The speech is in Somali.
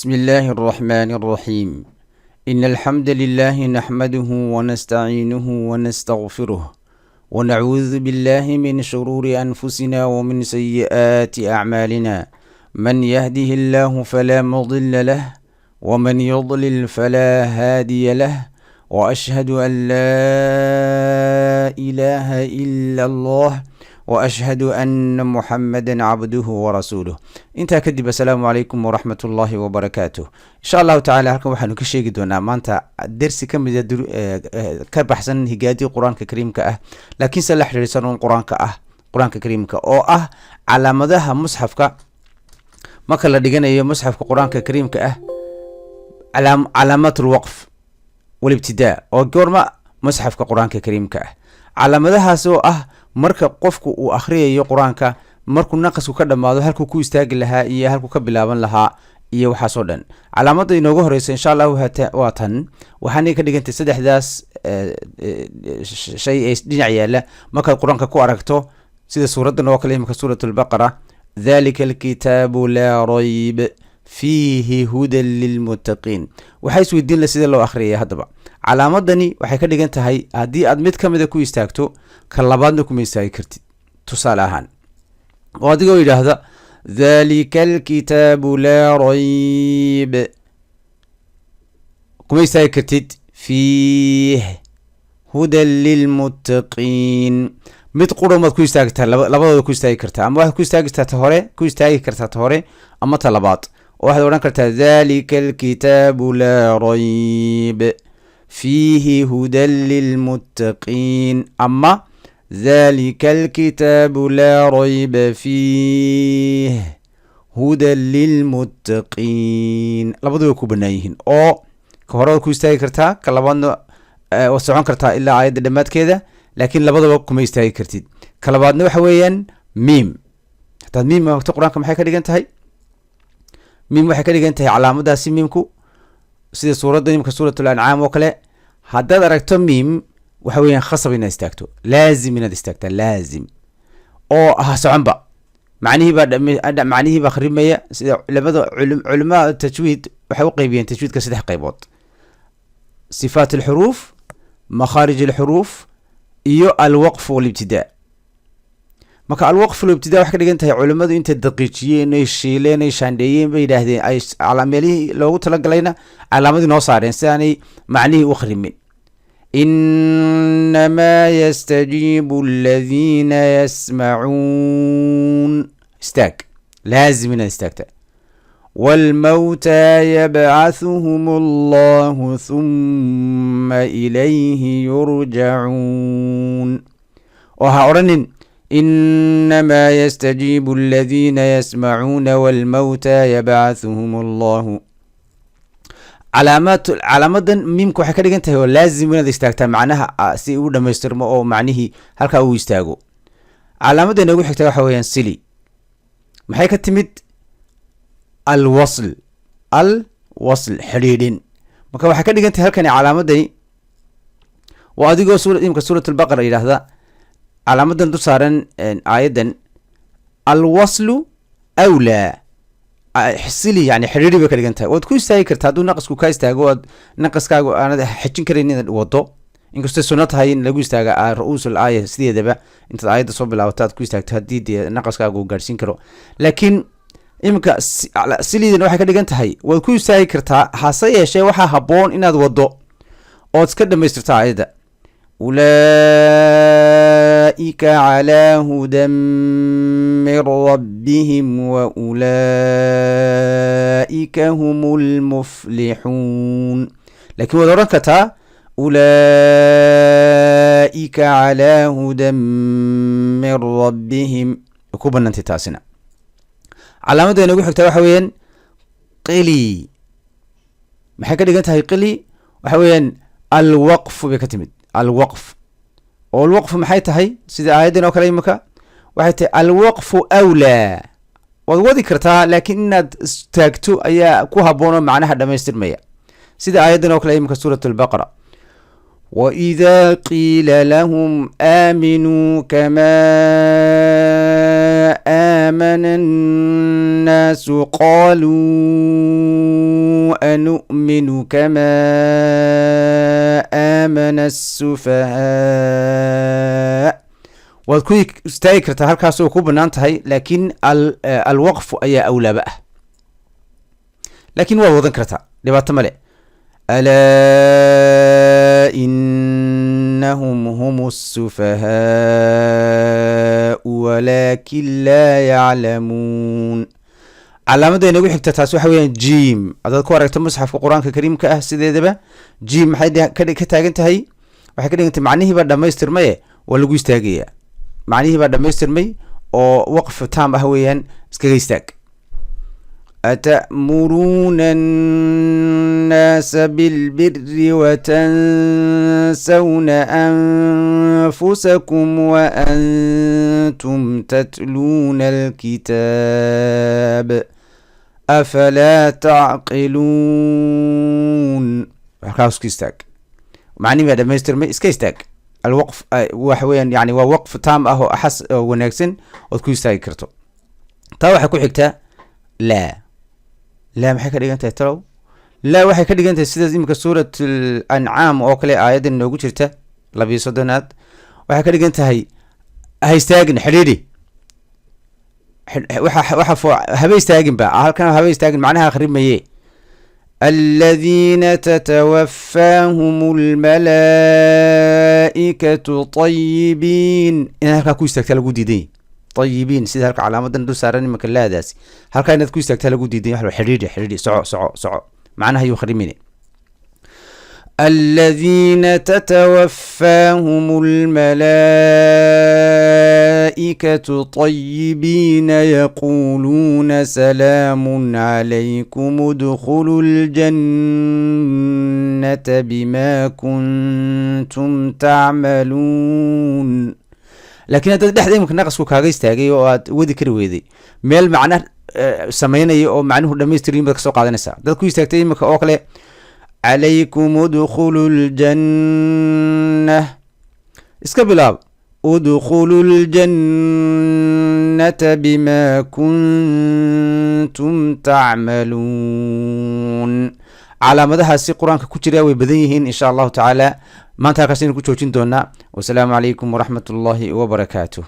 بسم الله الرحمن الرحيم إن الحمد لله نحمده ونستعينه ونستغفره ونعوذ بالله من شرور أنفسنا ومن سيئات أعمالنا من يهده الله فلا مضل له ومن يضلل فلا هادي له وأشهد أن لا إله إلا الله وأشهد أن محمدا عبده ورسوله intaa kadib asalaamu calaykum waraxmat ullaahi wabarakaatuh insha allahu tacala halkan waxaanu ka sheegi doonaa maanta dersi ka mida ka baxsan higaadii qur-aanka kariimka ah laakiinse la xiriirsan un qur-aanka kariimka oo ah calaamadaha musxafka marka la dhiganayo musxafka qur-aanka kariimka ah calaamaat lwaqf walibtidaa oo goorma musxafka qur-aanka kariimka ah calaamadahaas oo ah marka qofku uu akhriyayo qur-aanka markuu naqasku ka dhammaado halkuu ku istaagi lahaa iyo halkuu ka bilaaban lahaa iyo waxaasoo dhan calaamada inoogu horeysa insha allahu waa tan waxaanay ka dhigantay saddexdaas shay ee dhinac yaala markaad qur-aanka ku aragto sida suuraddan oo kale imika suurat lbaqara dhalika alkitaabu laa rayb fiihi hudan lilmuttaqiin waxaa isweydiin la sida loo akhriyaya haddaba calaamadani waxay ka dhigan tahay haddii aad mid ka mida ku istaagto ka labaadna kuma istaagi kartid tusaale ahaan oo adigoo yidhaahda dhalika alkitaabu laa rayb kuma istaagi kartid fiih hudan lilmuttaqiin mid quramaad ku istaagtaa labadooda ku istaagi kartaa ama waxaad ku istaagi kartaa ta hore ama ta labaad oo waxaad odhan kartaa dhalika alkitaabu laa rayb fiihi hudan lilmuttaqiin ama dhalika alkitaabu laa rayba fiih hudan lilmuttaqiin labaduba ku bannaan yihiin oo ka hore ku istaagi kartaa ka labaadna waad socon kartaa ilaa aayadda dhammaadkeeda laakiin labadaba kuma istaagi kartid ka labaadna waxa weeyaan miim hadaad miim maagto qur-aanka maxay ka dhigan tahay miim waxay ka dhigan tahay calaamadaasi miimku sida suuradda imika suuratul ancaam oo kale haddaad aragto miim waxa weeyaan khasab inaad istaagto laazim inaad istaagtaa laazim oo soconba macnihii baa khrimaya sida culamada tajwiid waxay u qeybiyeen tajwiidka 3 qaybood sifaat alxuruuf makhaarij alxuruuf iyo alwaqf walibtidaa marka alwaqf walibtidaa waxay ka dhigan tahay culimadu intay daqiijiyeen ay shiileen ay shaandheeyeen bay yidhaahdeen ay calaameelihii loogu talagalayna calaamadii noo saareen si aanay macnihii u khrimin inamaa yastajiibu aladiina yasmacuun istaag laazim inaad istaagta waalmawtaa yabcahuhum allahu huma ilayhi yurjacuun oo ha odhanin inamaa yastajiibu aladiina yasmacuuna waalmawtaa yabcahuhum allahu calaamadan miimka waxay ka dhigan tahay oo laazim inaad istaagtaa macnaha si uu dhamaystirmo oo macnihii halkaa uu istaago calaamadda inoogu xigta waxa weeyaan sili maxay ka timid alwasl xidhiidhin marka waxay ka dhigan tahay halkani calaamadani waa adigoo imika suurat albaqara yidhaahda calaamadan du saaran aayaddan alwaslu awlaa sili yani xidhiidhi bay ka dhigan tahay waad ku istaagi kartaa hadduu naqasku kaa istaago aad naqaskaagu aanad xejin karayn inaad wado inkastay sunno tahay in lagu istaaga ra-uusul aaya sideedaba intaad aayadda soo bilaabato aad ku istaagto haddii dee naqaskaagu uu gaadhsiin karo laakiin iminka silidan waxay ka dhigan tahay waad ku istaagi kartaa hase yeeshee waxaa habboon inaad wado ood iska dhamaystirto aayadda ulaa'ika calaa hudan min rabbihim wa ulaa'ika hum lmuflixuun laakiin waad odhan kartaa ulaa'ika calaa hudan min rabbihim ku bannantay taasina calaamadda inagu xigtaa waxa weeyaan qili maxay ka dhigan tahay qili waxa weeyaan alwaqfu bay ka timid alwaqf oo alwaqfu maxay tahay sida aayaddan oo kale imika waxay tahay alwaqfu awlaa waad wadi kartaa laakiin inaad istaagto ayaa ku habboon oo macnaha dhamaystirmaya sida aayaddan oo kale imika suurat albaqara وإذا قيل لهم آمنوا كما آمن الناس قالوا أنؤمن كما آمن السفهاء وكوي استايكرت هالكاس oo ku banaan tahay laakiin alwaqf ayaa awlaaba ah laakiin waa wadan kartaa dhibaato male ألا إنهم هم السفهاء ولكن لا يعلمون علامada inagu xigta taas waxa weeyaan jim adad ku aragto musxafka quraanka kariimka ah sideedaba jim maxay ka taagan tahay waxay ka dhigantay macnihiiba dhamaystirmay waa lagu istaagaya macnihiiba dhamaystirmay oo waqf taam ah weeyaan iskaga istaag أتأمرون الناس بالبر وتنسون أنفسكم وأنتم تتلون الكتاب أفلا تعقلون خلاص كيستاك معني بعد ما يسترمي اسكيستاك الوقف وحويا يعني ووقف تام أهو أحس ونكسن وتكويستاك كرتو طاوح كو حكتا لا لا maxay ka dhigan tahay talow la waxay ka dhigan tahay sida imika suurat al-an'am oo kale aayada noogu jirta 200aad waxay ka dhigan tahay haystaagin xiriiri waxa habaystaagin ba halkan habaystaagin macnaha akhrimaye الذين تتوفاهم الملائكة طيبين إن هلكا كو استagta lagu diiday طيبين sida halka calaamadan dul saaran imaka laadaas halka inaad ku istaagtaa lagu diiday wax xiriiri soco macnaha ayuu khariimine الذين تتوفاهم الملائكة طيبين يقولون سلام عليكم ادخلوا الجنة بما كنتم تعملون لكن هذا دحدي يمكن نقصku kaaga istaagay oo aad wadi kari weeday meel macna sameeyay oo macnuhu dhameystireen bad ka soo qaadanaysa dad ku istaagtay imika oo kale alaykum udkhulul jannah iska bilaab udkhulul jannata bima kuntum ta'malun calaamadahaasi quraanka ku jira way badan yihiin insha Allah taala maanta halkaas aynu ku joojin doonaa wassalaamu calaykum waraxmatullaahi wabarakaatuh